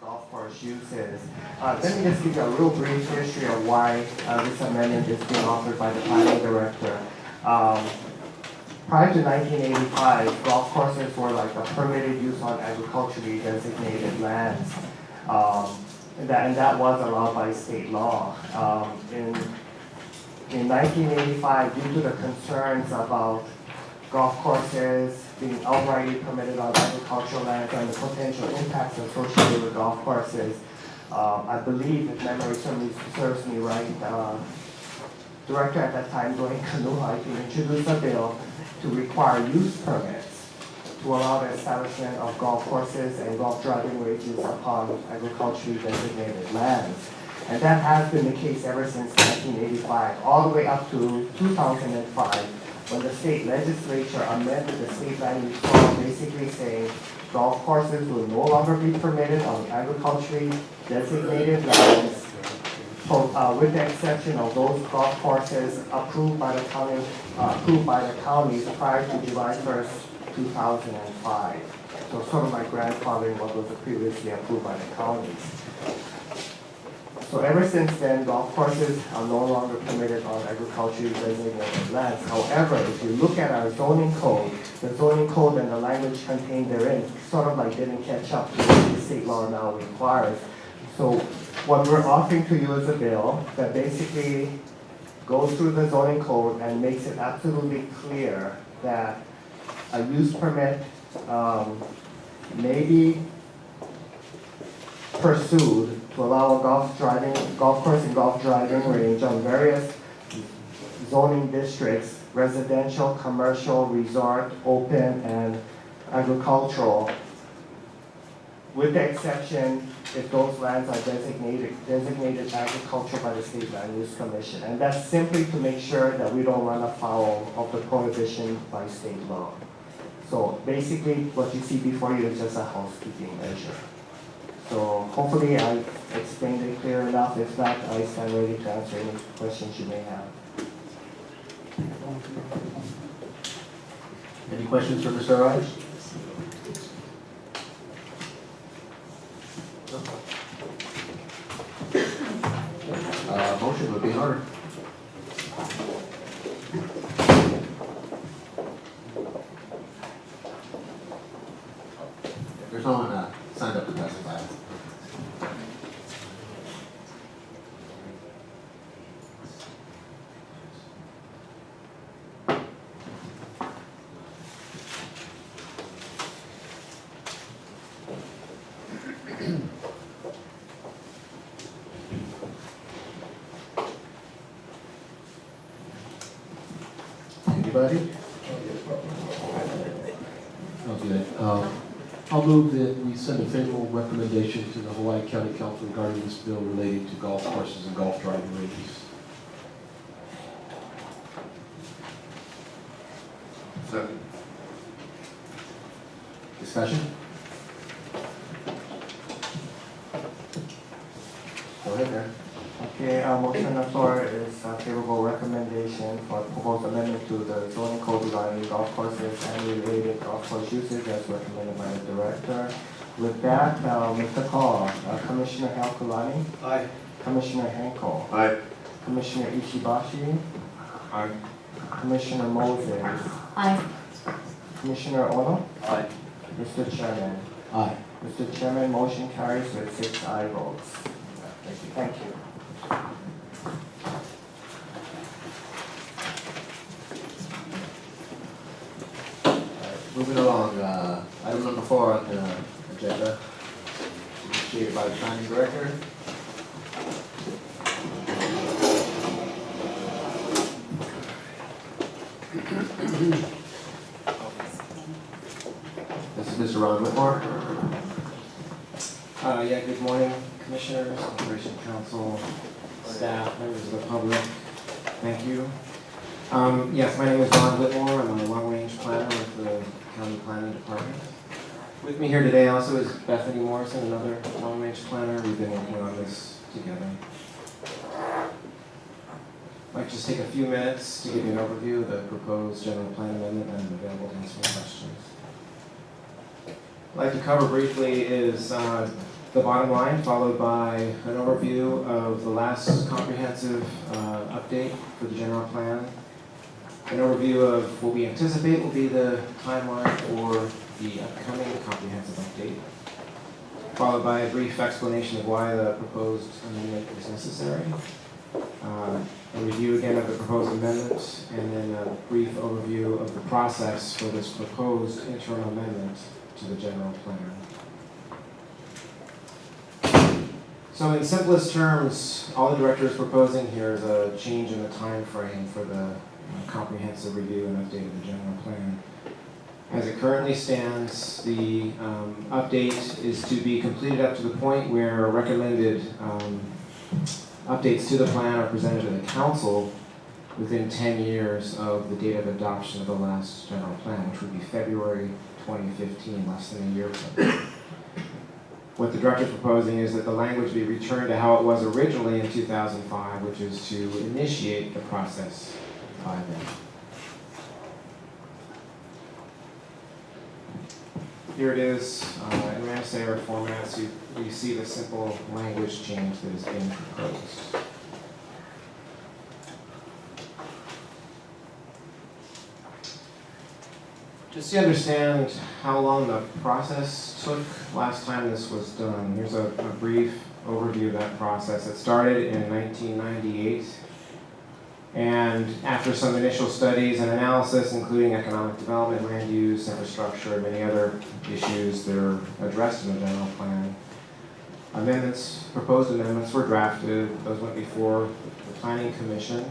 golf course uses. Let me just give you a real brief history of why this amendment is being offered by the planning director. Prior to 1985, golf courses were like a permitted use on agriculturally designated lands. And that was allowed by state law. In 1985, due to the concerns about golf courses being outrightly permitted on agricultural lands and the potential impacts associated with golf courses, I believe, if memory serves me right, Director at that time, Dwayne Canoe, I think, introduced a bill to require use permits to allow the establishment of golf courses and golf driving ranges upon agriculturally designated lands. And that has been the case ever since 1985, all the way up to 2005, when the state legislature amended the state land use law, basically saying golf courses will no longer be permitted on agriculturally designated lands, with the exception of those golf courses approved by the counties prior to July 1st, 2005. So sort of like grandfathering what was previously approved by the counties. So ever since then, golf courses are no longer permitted on agriculturally designated lands. However, if you look at our zoning code, the zoning code and the language contained therein sort of like didn't catch up to what the state law now requires. So what we're offering to you is a bill that basically goes through the zoning code and makes it absolutely clear that a use permit may be pursued to allow a golf course and golf driving range on various zoning districts, residential, commercial, resort, open, and agricultural, with the exception if those lands are designated agricultural by the State Land Use Commission. And that's simply to make sure that we don't run afoul of the prohibition by state law. So basically what you see before you is just a housekeeping measure. So hopefully I explained it clear enough. If not, I stand ready to answer any questions you may have. Any questions for Mr. Raj? Motion would be in order. There's no one signed up to testify. Anybody? Okay. I'll move that we send a favorable recommendation to the Hawaii County Council regarding this bill relating to golf courses and golf driving ranges. Second. Discussion? Go ahead, Mayor. Okay, motion on the floor is a favorable recommendation for proposed amendment to the zoning code regarding golf courses and related golf course usage as recommended by the director. With that, Mr. Call, Commissioner Halkulani. Aye. Commissioner Henkel. Aye. Commissioner Ishibashi. Aye. Commissioner Moses. Aye. Commissioner Ono. Aye. Mr. Chairman. Aye. Mr. Chairman, motion carries with 6 aye votes. Thank you. Moving along, item number 4 on the agenda, initiated by the planning director. This is Mr. Ron Whitmore. Yeah, good morning, commissioners, operation council, staff, members of the public. Thank you. Yes, my name is Ron Whitmore. I'm a long-range planner with the County Planning Department. With me here today also is Bethany Morrison, another long-range planner. We've been working on this together. I'd like to just take a few minutes to give you an overview of the proposed general plan amendment, and I'm available to answer any questions. I'd like to cover briefly is the bottom line, followed by an overview of the last comprehensive update for the general plan, an overview of what we anticipate will be the timeline for the upcoming comprehensive update, followed by a brief explanation of why the proposed amendment is necessary, a review again of the proposed amendment, and then a brief overview of the process for this proposed interim amendment to the general plan. So in simplest terms, all the director is proposing here is a change in the time frame for the comprehensive review and update of the general plan. As it currently stands, the update is to be completed up to the point where recommended updates to the plan are presented to the council within 10 years of the date of adoption of the last general plan, which would be February 2015, less than a year from now. What the director is proposing is that the language be returned to how it was originally in 2005, which is to initiate the process by then. Here it is in Ramsey format, so you see the simple language change that is being proposed. Just to understand how long the process took last time this was done, here's a brief overview of that process. It started in 1998, and after some initial studies and analysis, including economic development, land use, infrastructure, and many other issues that are addressed in the general plan, proposed amendments were drafted. Those went before the Planning Commission.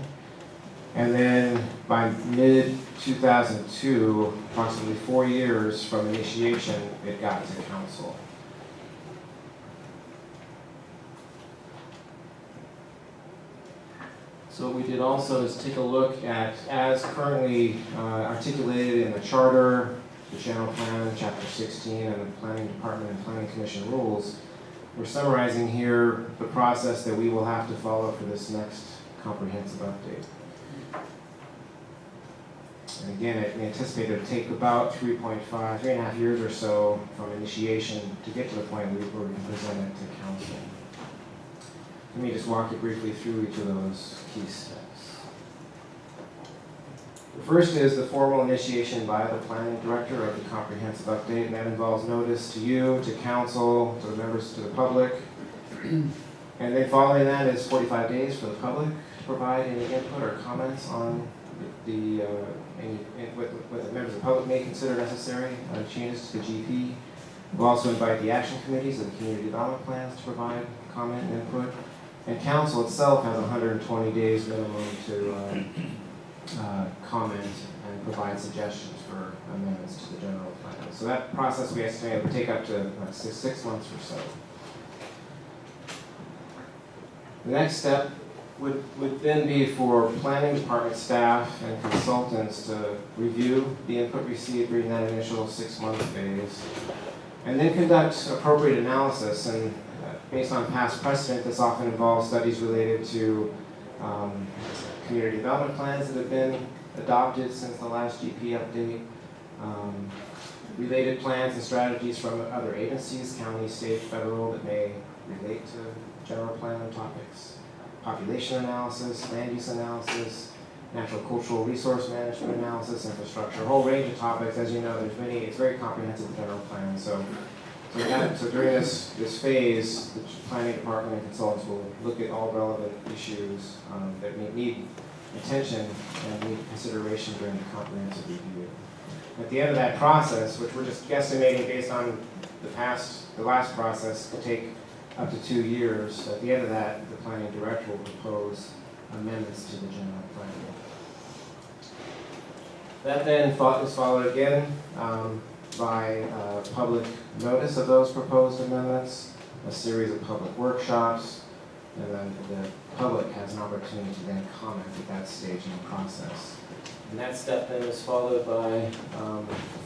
And then by mid-2002, approximately 4 years from initiation, it got to council. So what we did also is take a look at, as currently articulated in the charter, the general plan, chapter 16, and the planning department and planning commission rules. We're summarizing here the process that we will have to follow for this next comprehensive update. And again, we anticipate it to take about 3.5 years or so from initiation to get to the point where we can present it to council. Let me just walk you briefly through each of those key steps. The first is the formal initiation by the planning director of the comprehensive update, and that involves notice to you, to council, to the members, to the public. And then following that is 45 days for the public to provide any input or comments on what the members of the public may consider necessary changes to the GP. We'll also invite the action committees of the community development plans to provide comment and input. And council itself has 120 days minimum to comment and provide suggestions for amendments to the general plan. So that process we estimate would take up to 6 months or so. The next step would then be for planning department staff and consultants to review the input received during that initial 6-month phase, and then conduct appropriate analysis. And based on past precedent, this often involves studies related to community development plans that have been adopted since the last GP update, related plans and strategies from other agencies, county, state, federal, that may relate to general plan topics, population analysis, land use analysis, natural cultural resource management analysis, infrastructure, a whole range of topics. As you know, there's many, it's very comprehensive general plan. So during this phase, the planning department and consultants will look at all relevant issues that need attention and need consideration during the comprehensive review. At the end of that process, which we're just guesstimating based on the last process, to take up to 2 years, at the end of that, the planning director will propose amendments to the general plan. That then is followed again by public notice of those proposed amendments, a series of public workshops, and then the public has an opportunity to then comment at that stage in the process. And that step then is followed by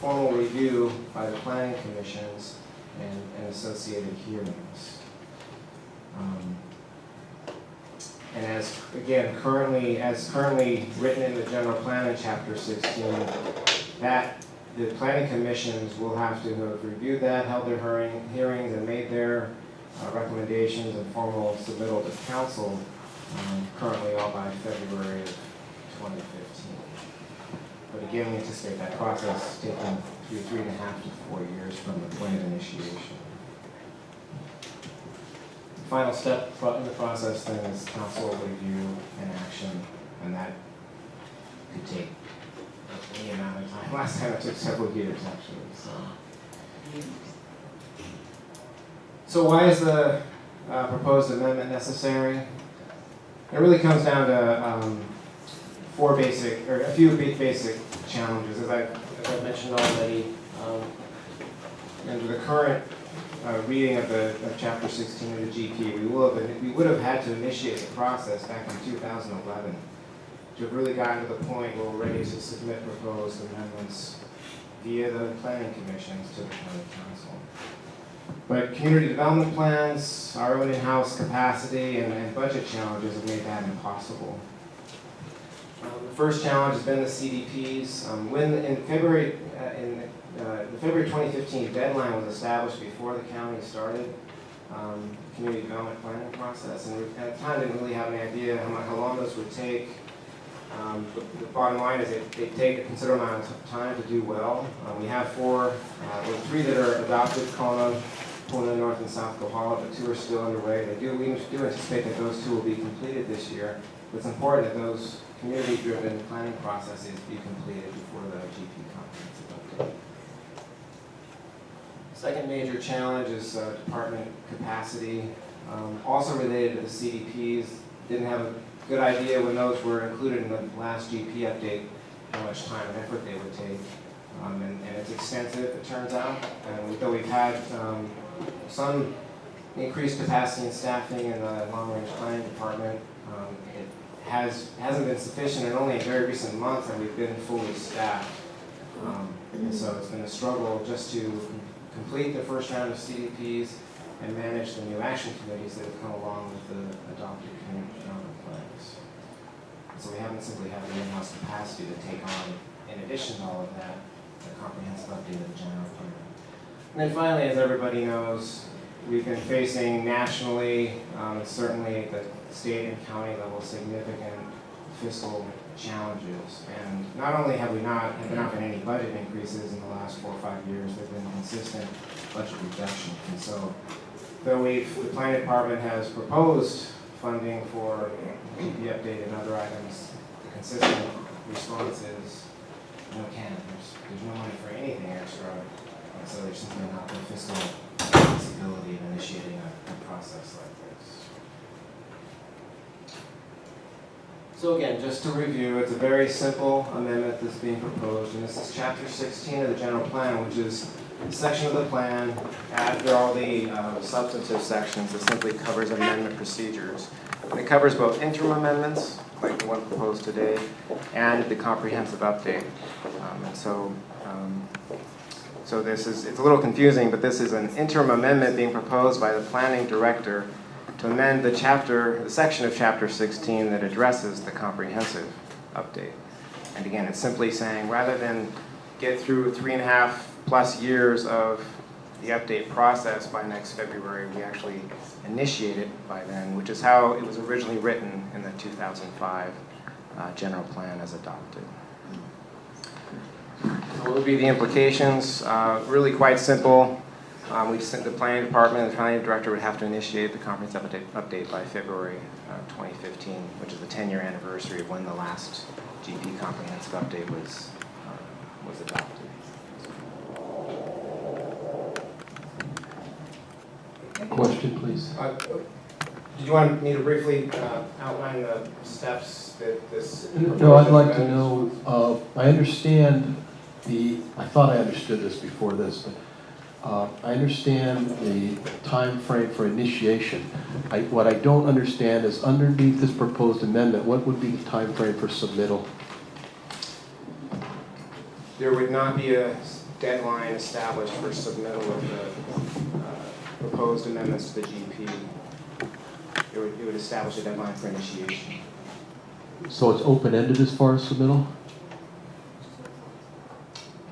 formal review by the planning commissions and associated hearings. And as currently written in the general plan in chapter 16, that the planning commissions will have to have reviewed that, held their hearings, and made their recommendations and formal submittal to council, currently all by February of 2015. But again, we anticipate that process taking 3.5 to 4 years from the point of initiation. The final step in the process then is council review and action, and that could take any amount of time. Last time it took several years, actually. So why is the proposed amendment necessary? It really comes down to a few basic challenges. As I've mentioned already, under the current reading of Chapter 16 of the GP, we would have had to initiate the process back in 2011 to have really gotten to the point where we're ready to submit proposed amendments via the planning commissions to the county council. But community development plans, our own in-house capacity, and budget challenges have made that impossible. The first challenge has been the CDPs. The February 2015 deadline was established before the county started community development planning process, and we at the time didn't really have any idea how long this would take. The bottom line is they take a considerable amount of time to do well. We have three that are adopted, Kona, Puna North, and South Kohala, but 2 are still underway. We do anticipate that those 2 will be completed this year. But it's important that those community-driven planning processes be completed before the GP comprehensive update. Second major challenge is department capacity. Also related to the CDPs, didn't have a good idea when those were included in the last GP update how much time and effort they would take. And it's extensive, it turns out. And though we've had some increased capacity and staffing in the long-range planning department, it hasn't been sufficient, and only in very recent months have we been fully staffed. And so it's been a struggle just to complete the first round of CDPs and manage the new action committees that have come along with the adopted community development plans. So we haven't simply had the in-house capacity to take on, in addition to all of that, the comprehensive update of the general plan. And then finally, as everybody knows, we've been facing nationally, certainly at the state and county level, significant fiscal challenges. And not only have there not been any budget increases in the last 4 or 5 years, there have been consistent budget reductions. And so, though the planning department has proposed funding for GP update and other items, the consistent response is no can. There's no money for anything extra. So there's simply not the fiscal possibility of initiating a process like this. So again, just to review, it's a very simple amendment that's being proposed, and this is Chapter 16 of the general plan, which is a section of the plan after all the substantive sections that simply covers amendment procedures. And it covers both interim amendments, like the one proposed today, and the comprehensive update. So it's a little confusing, but this is an interim amendment being proposed by the planning director to amend the section of Chapter 16 that addresses the comprehensive update. And again, it's simply saying, rather than get through 3.5+ years of the update process by next February, we actually initiate it by then, which is how it was originally written in the 2005 general plan as adopted. So what would be the implications? Really quite simple. The planning department and the planning director would have to initiate the comprehensive update by February 2015, which is the 10-year anniversary of when the last GP comprehensive update was adopted. Question, please. Did you want me to briefly outline the steps that this? No, I'd like to know, I understand I thought I understood this before this, but I understand the time frame for initiation. What I don't understand is underneath this proposed amendment, what would be the time frame for submittal? There would not be a deadline established for submittal of the proposed amendments to the GP. It would establish a deadline for initiation. So it's open-ended as far as submittal?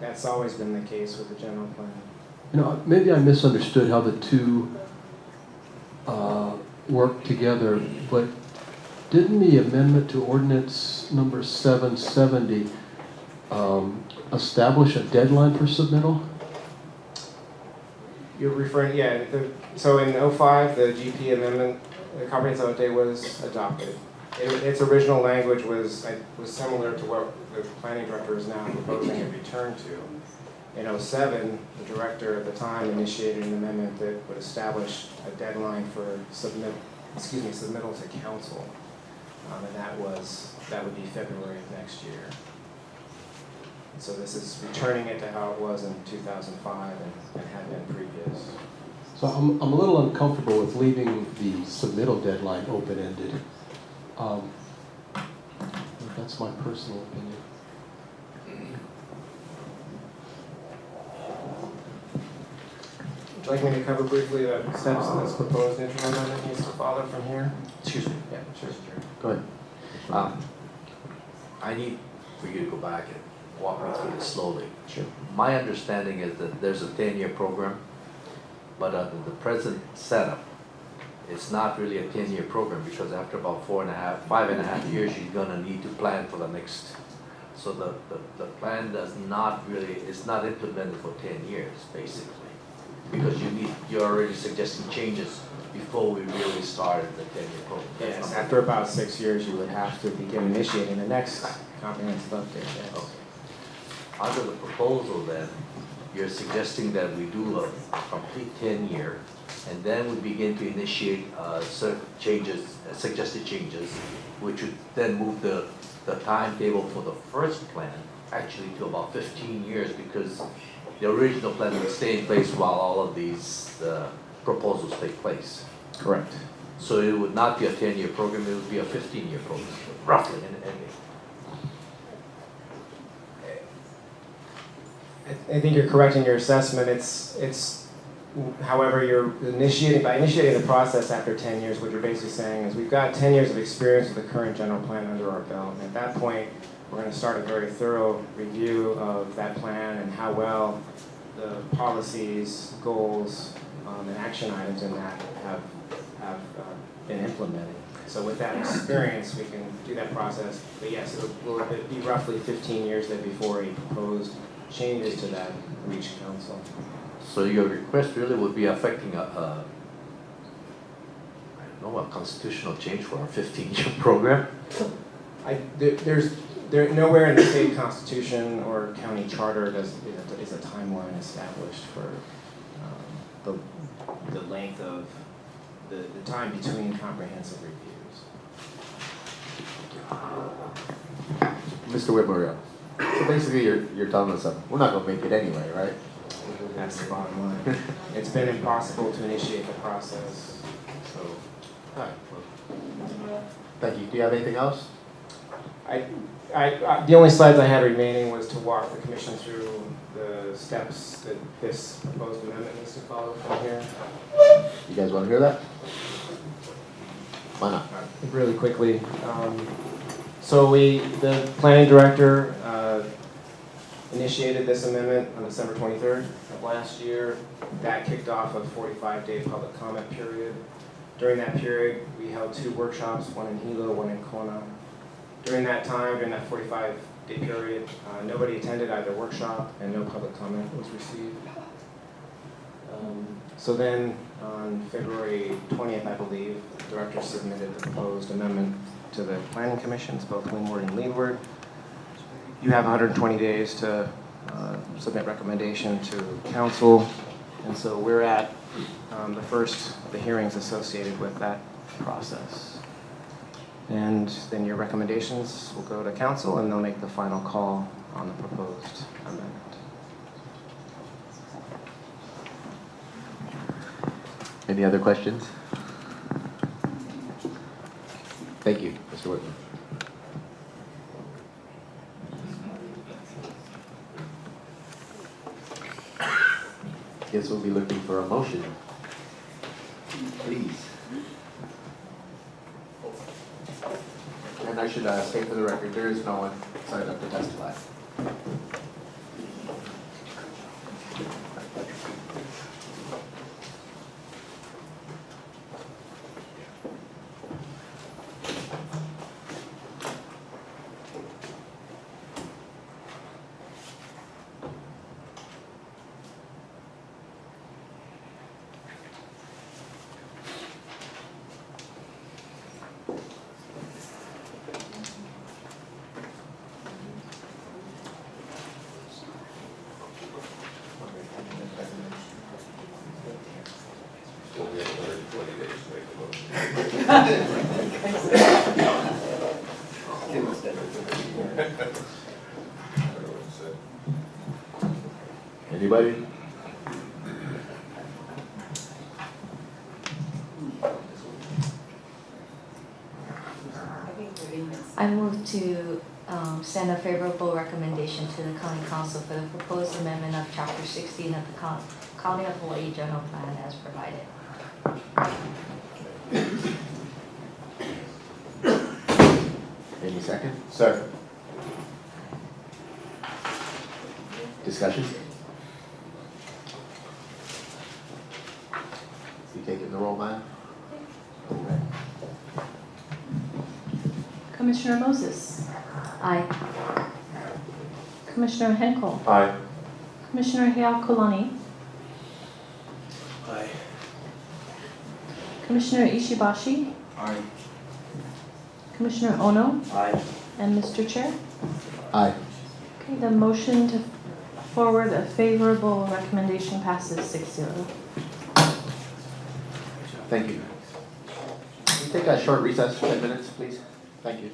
That's always been the case with the general plan. You know, maybe I misunderstood how the two work together, but didn't the amendment to ordinance number 770 establish a deadline for submittal? You're referring, yeah, so in '05, the GP amendment, the comprehensive update was adopted. Its original language was similar to what the planning director is now proposing a return to. In '07, the director at the time initiated an amendment that would establish a deadline for submittal to council. And that would be February of next year. And so this is returning it to how it was in 2005 and had been previous. So I'm a little uncomfortable with leaving the submittal deadline open-ended. That's my personal opinion. Would you like me to cover briefly the steps in this proposed interim amendment needs to follow from here? Excuse me. Yeah, sure. Go ahead. I need for you to go back and walk me through this slowly. Sure. My understanding is that there's a 10-year program, but under the present setup, it's not really a 10-year program because after about 5.5 years, you're gonna need to plan for the next. So the plan does not really, it's not implemented for 10 years, basically. Because you're already suggesting changes before we really started the 10-year program. Yes, after about 6 years, you would have to begin initiating the next comprehensive update. Yes. Okay. Under the proposal then, you're suggesting that we do a complete 10-year, and then we begin to initiate certain changes, suggested changes, which would then move the timetable for the first plan actually to about 15 years because the original plan would stay in place while all of these proposals take place. Correct. So it would not be a 10-year program, it would be a 15-year program, roughly. I think you're correct in your assessment. However, by initiating the process after 10 years, what you're basically saying is we've got 10 years of experience with the current general plan under our belt. And at that point, we're going to start a very thorough review of that plan and how well the policies, goals, and action items in that have been implemented. So with that experience, we can do that process. But yes, it will be roughly 15 years then before a proposed changes to that reach council. So your request really would be affecting a constitutional change for our 15-year program? There's nowhere in the state constitution or county charter is a timeline established for the length of the time between comprehensive reviews. Mr. Whitmore, so basically you're telling us that we're not gonna make it anyway, right? That's the bottom line. It's been impossible to initiate the process, so. Alright, well, thank you. Do you have anything else? The only slides I had remaining was to walk the commission through the steps that this proposed amendment needs to follow from here. You guys wanna hear that? Why not? Really quickly, so the planning director initiated this amendment on December 23rd of last year. That kicked off a 45-day public comment period. During that period, we held 2 workshops, one in Hilo, one in Kona. During that time, during that 45-day period, nobody attended either workshop and no public comment was received. So then on February 20th, I believe, the director submitted the proposed amendment to the planning commissions, both Windward and Windward. You have 120 days to submit recommendation to council, and so we're at the first of the hearings associated with that process. And then your recommendations will go to council, and they'll make the final call on the proposed amendment. Any other questions? Thank you, Mr. Whitman. Guess we'll be looking for a motion. Please. And I should state for the record, there is no one signed up to testify. Anybody? I move to send a favorable recommendation to the county council for the proposed amendment of chapter 16 of the County of Hawaii General Plan as provided. Any second? Second. Discussion? You taking the roll, man? Commissioner Moses. Aye. Commissioner Henkel. Aye. Commissioner Heakulani. Aye. Commissioner Ishibashi. Aye. Commissioner Ono. Aye. And Mr. Chair. Aye. Okay, the motion to forward a favorable recommendation passes 6-0. Thank you. Can we take a short recess, 10 minutes, please? Thank you.